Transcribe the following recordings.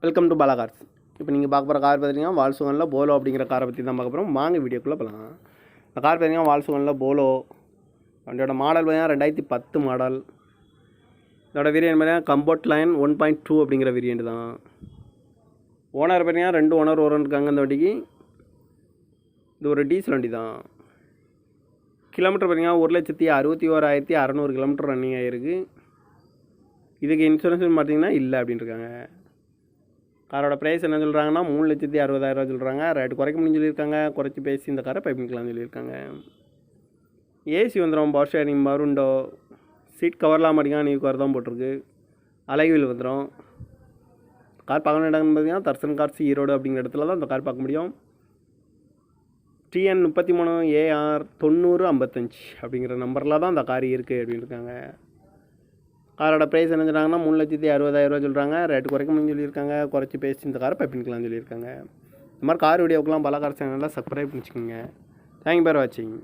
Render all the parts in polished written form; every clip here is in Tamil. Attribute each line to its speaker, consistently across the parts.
Speaker 1: Welcome to Bala cars. இப்போ நீங்கள் பார்க்க போகிற கார் பார்த்தீங்கன்னா வால்சுகனில் போலோ அப்படிங்கிற காரை பற்றி தான் பார்க்க போகிறோம். வாங்க வீடியோக்குள்ளே போகலாம். இந்த கார் பார்த்தீங்கன்னா வால்சுகனில் போலோ. வண்டியோட மாடல் பார்த்தீங்கன்னா 2010 மாடல். இதோட வேரியன்ட் பார்த்தீங்கன்னா கம்போர்ட் லைன் 1.2 அப்படிங்கிற வேரியன்ட் தான். ஓனர் பார்த்தீங்கன்னா 2 ஓனர் இருக்காங்க. இந்த வண்டிக்கு இது ஒரு டீசல் வண்டி தான். கிலோமீட்டர் பார்த்தீங்கன்னா 1,61,600 கிலோமீட்டர் ரன்னிங் ஆகிருக்கு. இதுக்கு இன்சூரன்ஸ் பார்த்தீங்கன்னா இல்லை அப்படின்னு இருக்காங்க. காரோட ப்ரைஸ் என்ன சொல்கிறாங்கன்னா 3,60,000 சொல்கிறாங்க. ரேட்டு குறைக்க முடியும்னு சொல்லியிருக்காங்க. குறைச்சி பேசி இந்த காரை பைப்பிங்கலாம்னு சொல்லியிருக்காங்க. ஏசி வந்துடும், பவர் ஷேரிங், மருண்டோ, சீட் கவர்லாம் மாட்டிங்கன்னா நியூ கார் தான் போட்டிருக்கு. அலைவில் வந்துடும். கார் பார்க்க வேண்டிய இடம்னு பார்த்தீங்கன்னா தர்சன் கார்ஸ் ஈரோடு அப்படிங்கிற இடத்துல தான் இந்த கார் பார்க்க முடியும். TN 33 AR 9055 அப்படிங்கிற நம்பரில் தான் இந்த கார் இருக்குது அப்படின்னு இருக்காங்க. காரோட ப்ரைஸ் என்ன சொல்கிறாங்கன்னா 3,60,000 சொல்கிறாங்க. ரேட்டு குறைக்க முடியும்னு சொல்லியிருக்காங்க. குறைச்சி பேசி இந்த காரை பைப்பிங்கலாம்னு சொல்லியிருக்காங்க. இந்த மாதிரி கார் வீடியோக்கெலாம் பல கார் சேனலில் சப்ஸ்கிரைப் பண்ணிச்சுக்கோங்க. தேங்க்யூ ஃபார் வாட்சிங்.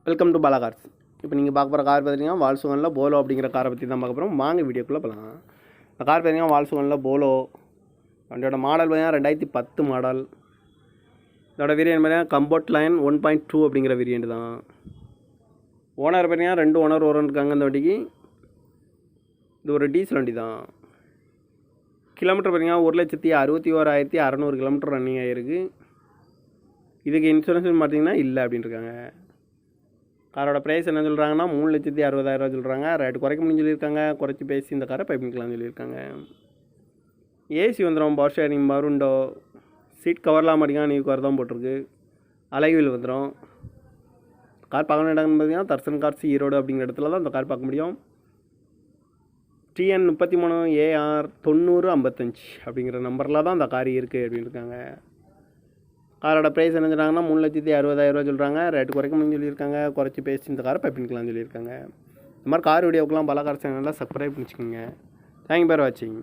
Speaker 1: Welcome to Bala cars. இப்போ நீங்கள் பார்க்க போகிற கார் பார்த்தீங்கன்னா வால்சுகனில் போலோ அப்படிங்கிற காரை பற்றி தான் பார்க்க போகிறோம். வாங்க வீடியோக்குள்ளே போகலாம். இந்த கார் பார்த்தீங்கன்னா வால்சுகனில் போலோ. வண்டியோட மாடல் பார்த்தீங்கன்னா 2010 மாடல். இதோட வேரியன்ட் பார்த்தீங்கன்னா கம்போர்ட் லைன் 1.2 அப்படிங்கிற வேரியன்ட் தான். ஓனர் பார்த்தீங்கன்னா 2 ஓனர் இருக்காங்க. இந்த வண்டிக்கு இது ஒரு டீசல் வண்டி தான். கிலோமீட்டர் பார்த்தீங்கன்னா 1,61,600 கிலோமீட்டர் ரன்னிங் ஆகிருக்கு. இதுக்கு இன்சூரன்ஸ் பார்த்தீங்கன்னா இல்லை அப்படின்னு இருக்காங்க. காரோட ப்ரைஸ் என்ன சொல்கிறாங்கன்னா 3,60,000 சொல்கிறாங்க. ரேட்டு குறைக்க முடியும்னு சொல்லியிருக்காங்க. குறைச்சி பேசி இந்த காரை பைப்பிங்கலாம்னு சொல்லியிருக்காங்க. ஏசி வந்துடும், பவர் ஷேரிங், மருண்டோ, சீட் கவர்லாம் மாட்டிங்கன்னா நியூ கார் தான் போட்டிருக்கு. அலைவில் வந்துடும். கார் பார்க்க வேண்டிய இடம்னு பார்த்தீங்கன்னா தர்சன் கார்ஸ் ஈரோடு அப்படிங்கிற இடத்துல தான் இந்த கார் பார்க்க முடியும். TN 33 AR 9055 அப்படிங்கிற நம்பரில் தான் இந்த கார் இருக்குது அப்படின்னு இருக்காங்க. காரோட ப்ரைஸ் என்ன சொல்கிறாங்கன்னா 3,60,000 சொல்கிறாங்க. ரேட்டு குறைக்க முடியும்னு சொல்லியிருக்காங்க. குறைச்சி பேசி இந்த காரை பைப்பிங்கலாம்னு சொல்லியிருக்காங்க. இந்த மாதிரி கார் வீடியோக்கெலாம் பல கார் சேனலில் சப்ஸ்கிரைப் பண்ணிச்சுக்கோங்க. தேங்க்யூ ஃபார் வாட்சிங்.